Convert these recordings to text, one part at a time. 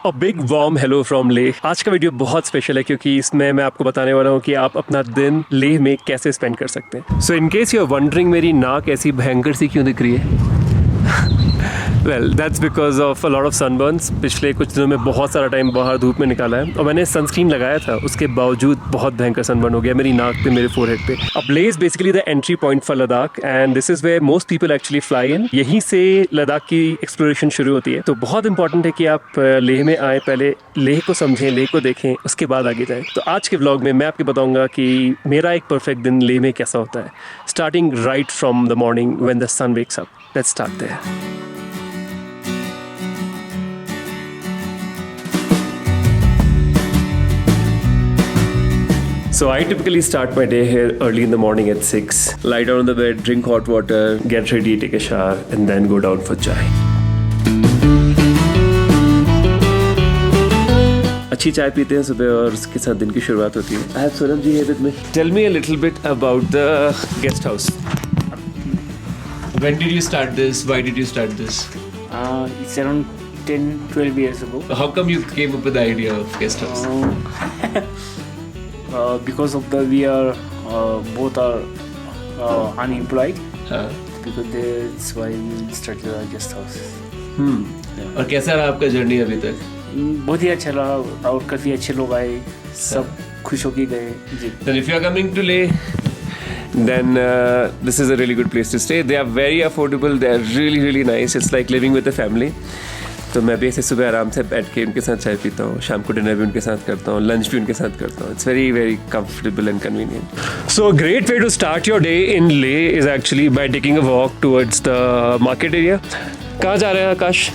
A big warm hello from Leh. आज का video बहुत स्पेशल है क्योंकि इसमें मैं आपको बताने वाला हूँ कि आप अपना दिन लेह में कैसे स्पेंड कर सकते हैं। So in case you are wondering मेरी नाक ऐसी भयंकर सी क्यों दिख रही है, well that's because of a lot of sunburns. पिछले कुछ दिनों में बहुत सारा टाइम बाहर धूप में निकाला है और मैंने सनस्क्रीन लगाया था, उसके बावजूद बहुत भयंकर सनबर्न हो गया मेरी नाक पे, मेरे फोरहेड पे। अब Leh is basically the entry point for Ladakh and this is where most people actually fly in. यहीं से लद्दाख की एक्सप्लोरेशन शुरू होती है, तो बहुत इंपॉर्टेंट है कि आप लेह में आए, पहले लेह को समझें, लेह को देखें, उसके बाद आगे जाएं। तो आज के व्लॉग में मैं आपको बताऊंगा कि मेरा एक परफेक्ट दिन लेह में कैसा होता है, starting right from the morning when the sun wakes up. Let's start there. So I typically start my day here early in the morning at 6. Lie down on the bed, drink hot water, get ready, take a shower, and then go down for chai. अच्छी चाय पीते हैं सुबह और उसके साथ दिन की शुरुआत होती है। I have Sonam ji here with me. Tell me a little bit about the guest house. When did you start this? Why did you start this? It's around 10-12 years ago. How come you came up with the idea of guest house? Because of we are both are unemployed. Because that's why we started a guest house. और कैसा रहा आपका journey अभी तक? बहुत ही अच्छा रहा और काफ़ी अच्छे लोग आए, सब खुश होके गए जी। Then if you are coming to Leh, then this is a really good place to stay. They are very affordable. They are really really nice. It's like living with a family. तो मैं भी ऐसे सुबह आराम से बैठ के उनके साथ चाय पीता हूँ, शाम को डिनर भी उनके साथ करता हूँ, लंच भी उनके साथ करता हूँ। It's very very comfortable and convenient. So great way to start your day in Leh is actually by taking a walk towards the market area. कहाँ जा रहे हैं आकाश?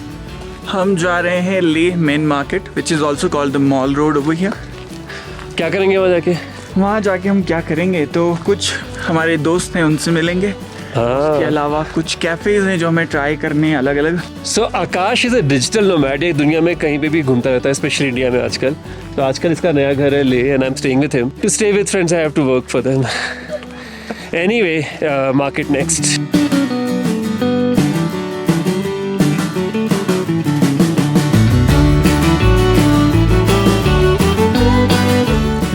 हम जा रहे हैं Leh main market which is also called the mall road over here. क्या करेंगे वहाँ जाके? वहाँ जाके हम क्या करेंगे, तो कुछ हमारे दोस्त हैं उनसे मिलेंगे। इसके अलावा कुछ कैफ़ेज़ हैं जो हमें ट्राई करने हैं अलग अलग। सो आकाश इज़ अ डिजिटल नोमैड, ये दुनिया में कहीं पे भी घूमता रहता है, स्पेशली इंडिया में आजकल। तो आजकल इसका नया घर है Leh and I am staying with him. To stay with friends I have to work for them. Anyway, market next.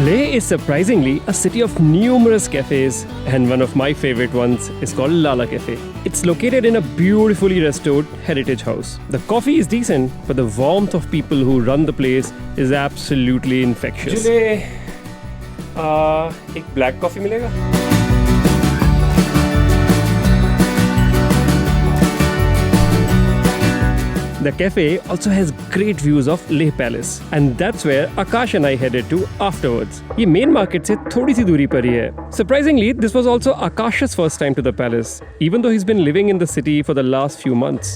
Leh is surprisingly a city of numerous cafes, and one of my favorite ones is called Lala Cafe. It's located in a beautifully restored heritage house. The coffee is decent, but the warmth of people who run the place is absolutely infectious. एक black coffee मिलेगा? The cafe also has great views of Leh Palace, and that's where Akash and I headed to afterwards. ये main market से थोड़ी सी दूरी पर ही है. Surprisingly, this was also Akash's first time to the palace, even though he's been living in the city for the last few months.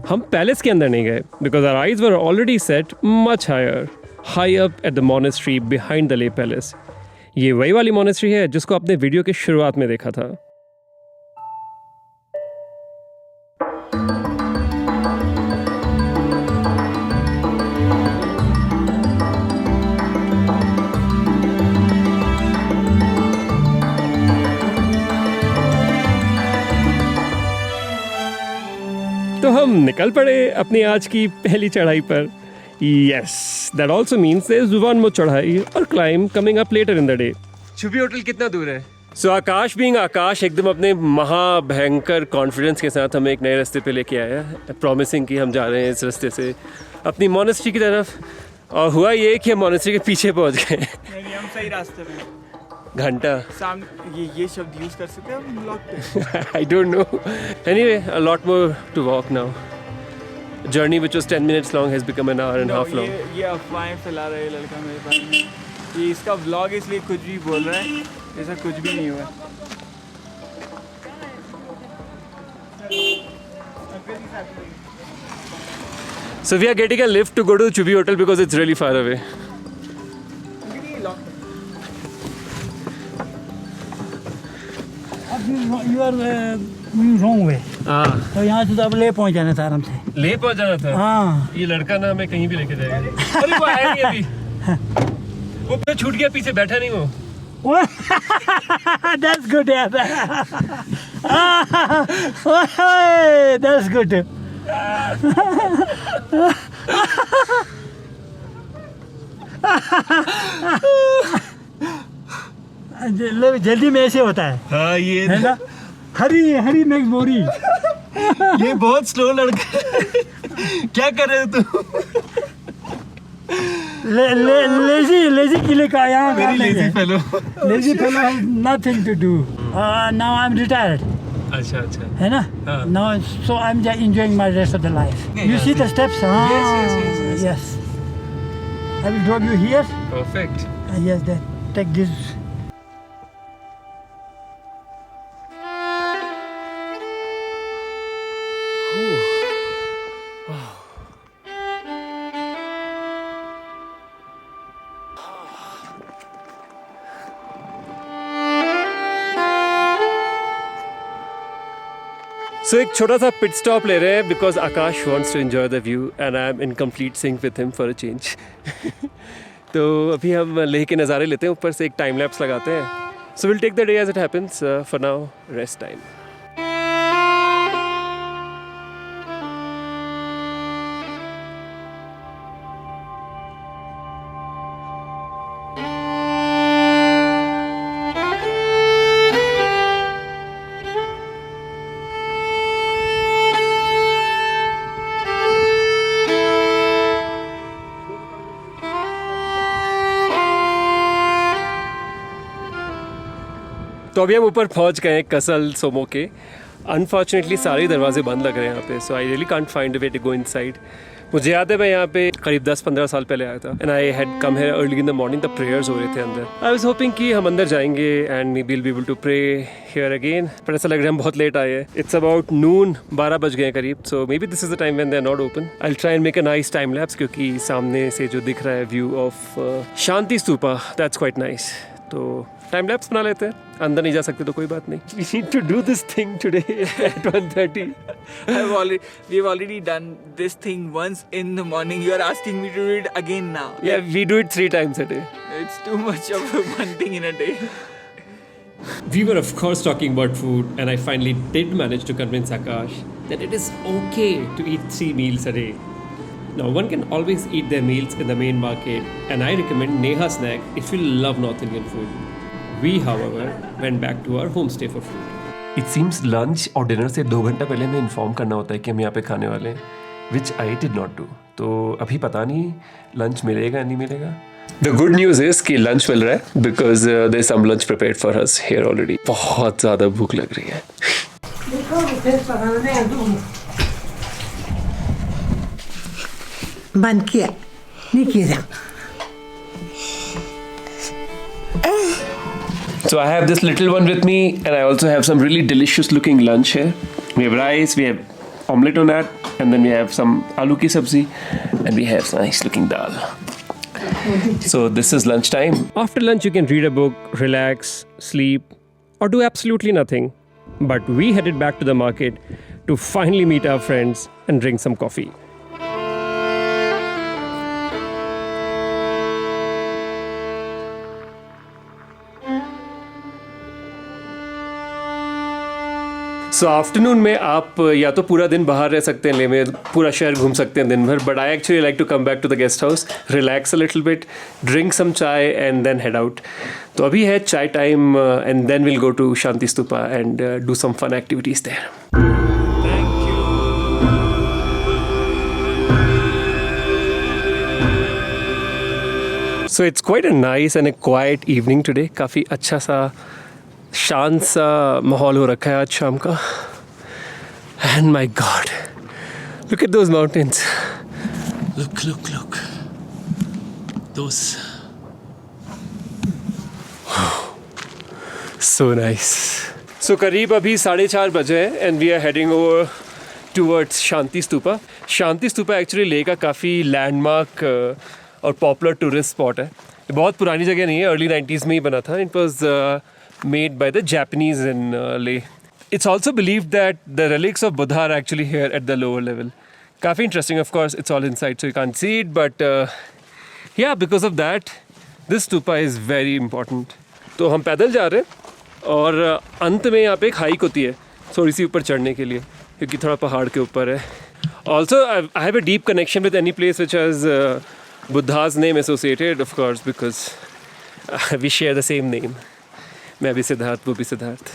हम palace के अंदर नहीं गए because our eyes were already set much higher, high up at the monastery behind the Leh palace. ये वही वाली monastery है जिसको आपने वीडियो के शुरुआत में देखा था। तो हम निकल पड़े अपनी आज की पहली चढ़ाई पर। Yes, that also means there is one more चढ़ाई और climb coming up later in the day. छुपी होटल कितना दूर है? सो आकाश बीइंग आकाश एकदम अपने महाभयंकर कॉन्फिडेंस के साथ हमें एक नए रास्ते पे लेके आया, प्रॉमिसिंग कि हम जा रहे हैं इस रास्ते से अपनी मोनेस्ट्री की तरफ। और हुआ ये कि हम मोनेस्ट्री के पीछे पहुंच गए। नहीं, हम सही रास्ते पे। घंटा सामने ये शब्द यूज कर सकते हैं हम ब्लॉग पे? I don't know. Anyway, a lot more to walk now. Journey which was 10 minutes long has become an hour and a half long. ये अफवाहें फैला रहा है लड़का मेरे बारे में। ये इसका ब्लॉग इसलिए कुछ भी बोल रहा है, ऐसा कुछ भी नहीं हुआ। So we are getting a lift to go to the Chubi hotel because it's really far away. You are wrong way. हाँ. तो यहाँ से तो अब ले पहुँच जाना था आराम से। ले पहुँच जाना था? हाँ. ये लड़का ना हमें कहीं भी लेके जाएगा। अरे वो आया नहीं अभी। वो तो छूट गया, पीछे बैठा नहीं वो। That's good, yeah. That's good. जल्दी में ऐसे होता है। हाँ ये है ना, हरी मेक्स बोरी। ये बहुत स्लो लड़का है। क्या कर रहे हो तुम? लेजी किले का यहाँ Very lazy fellow. Lazy fellow has nothing to do. Now I'm retired. अच्छा अच्छा। है ना? हाँ। Now so I'm just enjoying my rest of the life. You see the steps? Yes. I will drop you here. Perfect. Yes, then take this. सो एक छोटा सा pit stop ले रहे हैं because Akash wants to enjoy the view and I am in complete sync with him for a change. तो अभी हम लेह के नज़ारे लेते हैं, ऊपर से एक टाइम लैप्स लगाते हैं। So will take the day as it happens, for now rest time. तो अभी हम ऊपर पहुंच गए हैं कसल सोमो के। अनफॉर्चुनेटली सारे दरवाजे बंद लग रहे हैं यहाँ पे, so I really can't find a way to go inside. मुझे याद है मैं यहाँ पे करीब 10-15 साल पहले आया था and I had come here early in the morning, the prayers हो रहे थे अंदर। आई वाज होपिंग कि हम अंदर जाएंगे and maybe will be able to pray here again, पर ऐसा लग रहा है हम बहुत लेट आए हैं। इट्स अबाउट नून, 12 बज गए करीब, so maybe this is the time when they are not open. I will try and make a nice time lapse, क्योंकि सामने से जो दिख रहा है view of Shanti Stupa, that's quite nice. तो टाइम लैप्स बना लेते हैं, अंदर नहीं जा सकते तो कोई बात नहीं। We need to do this thing today at 1:30. We've already done this thing once in the morning. You are asking me to do it again now. Yeah, we do it 3 times a day. It's too much of one thing in a day. We were of course talking about food, and I finally did manage to convince Akash that it is okay to eat 3 meals a day. Now one can always eat their meals in the main market, and I recommend Neha Snack if you love North Indian food. We, however, went back to our homestay for food. It seems lunch और dinner से 2 घंटा पहले हमें inform करना होता है कि हम यहाँ पे खाने वाले हैं, which I did not do. तो अभी पता नहीं lunch मिलेगा या नहीं मिलेगा। The good news is कि lunch मिल रहा है because there's some lunch prepared for us here already. बहुत ज़्यादा भूख लग रही है। बंद किया नहीं किया। So I have this little one with me, and I also have some really delicious looking lunch here. We have rice, we have omelette on that, and then we have some aloo ki sabzi, and we have nice looking dal. So this is lunch time. After lunch you can read a book, relax, sleep, or do absolutely nothing. But we headed back to the market to finally meet our friends and drink some coffee. So afternoon में आप या तो पूरा दिन बाहर रह सकते हैं, लेह में पूरा शहर घूम सकते हैं दिन भर, but I actually like to come back to the guest house, relax a little bit, drink some chai and then head out. तो अभी है chai time and then will go to Shanti Stupa and do some fun activities there. So it's quite a nice and a quiet evening today. काफ़ी अच्छा सा शांत सा माहौल हो रखा है आज शाम का। And my God, look at those mountains. Look. Those. So nice. So करीब अभी 4:30 बजे हैं and we are heading over towards Shanti stupa. Shanti stupa actually Leh का काफ़ी लैंडमार्क और पॉपुलर टूरिस्ट स्पॉट है। ये बहुत पुरानी जगह नहीं है, अर्ली 90s में ही बना था। It was made by the Japanese in Leh. It's also believe that the relics of Buddha are actually here at the lower level. काफ़ी interesting, of course, it's all inside so you can't see it, but yeah, because of that this stupa is very important. तो हम पैदल जा रहे हैं और अंत में यहाँ पे एक हाइक होती है थोड़ी सी ऊपर चढ़ने के लिए, क्योंकि थोड़ा पहाड़ के ऊपर है। Also I have a deep connection with any place which has Buddha's name associated, of course, because we share the same name. मैं भी सिद्धार्थ, वो भी सिद्धार्थ।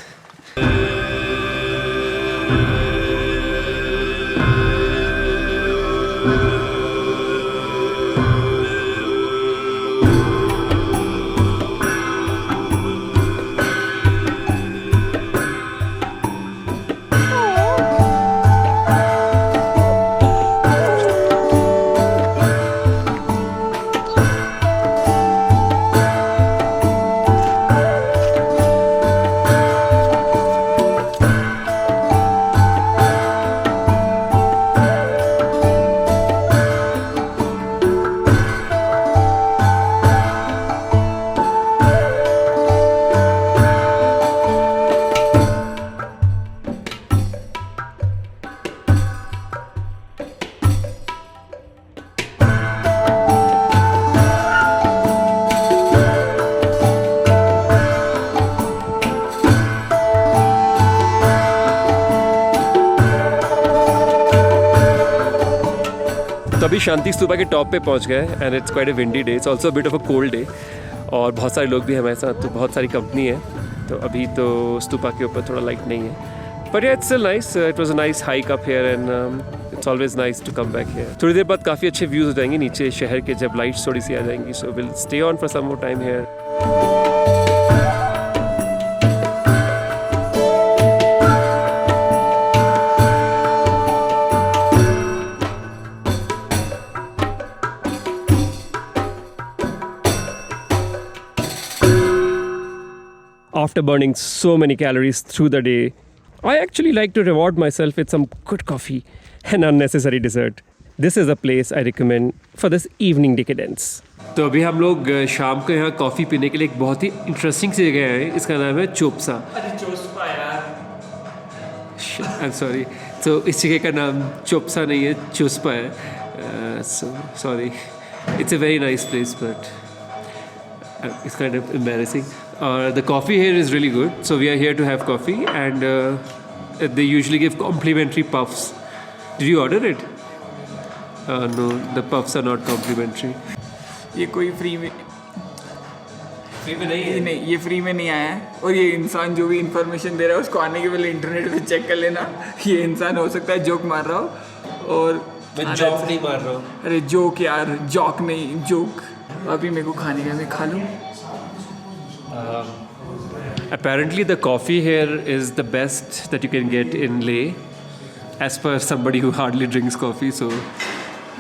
तो अभी शांति स्तूपा के टॉप पे पहुंच गए and it's quite a windy day, it's also bit of a cold day और बहुत सारे लोग भी हमारे साथ, तो बहुत सारी कंपनी है। तो अभी तो स्तूपा के ऊपर थोड़ा लाइट नहीं है, but it's still nice. It was a nice hike up here and it's always nice to come back here. थोड़ी देर बाद काफ़ी अच्छे व्यूज़ हो जाएंगे नीचे शहर के जब लाइट्स थोड़ी सी आ जाएंगी। So will stay on for some more time here. After burning so many calories through the day, I actually like to reward myself with some good coffee and unnecessary dessert. This is a place I recommend for this evening decadence. तो अभी हम लोग शाम को यहाँ coffee पीने के लिए एक बहुत ही इंटरेस्टिंग सी जगह है, इसका नाम है चोपसा। आई एम सॉरी, तो इस जगह का नाम चोपसा नहीं है, चोस्पा है। So sorry, it's a very nice place but it's kind of embarrassing. The coffee here is really good, so we are here to have coffee and they usually give complimentary puffs. Did you order it? No, the puffs are not complimentary. ये कोई free में नहीं है। नहीं, ये free में नहीं आया है। और ये इंसान जो भी इंफॉर्मेशन दे रहा है उसको आने के पहले इंटरनेट पे चेक कर लेना। ये इंसान हो सकता है जोक मार रहा हो, और मैं जोक नहीं मार रहा हूँ। अरे जोक यार, जॉक नहीं, जोक। अभी मेरे को खाने का, मैं खा लूँ। Apparently the coffee here is the best that you can get in Leh, as per somebody who hardly drinks coffee. So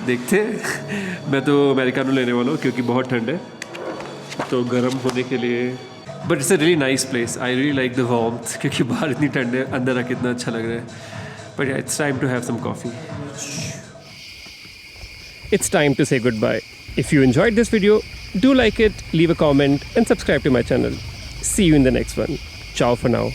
देखते हैं। मैं तो अमेरिकानो लेने वाला हूँ क्योंकि बहुत ठंड है, तो गर्म होने के लिए। But it's a really nice place, I really like the warmth, क्योंकि बाहर इतनी ठंड है, अंदर आके इतना अच्छा लग रहा है। But it's time to have some coffee. It's time to say goodbye. If you enjoyed this video, do like it, leave a comment and subscribe to my channel. See you in the next one. Ciao for now.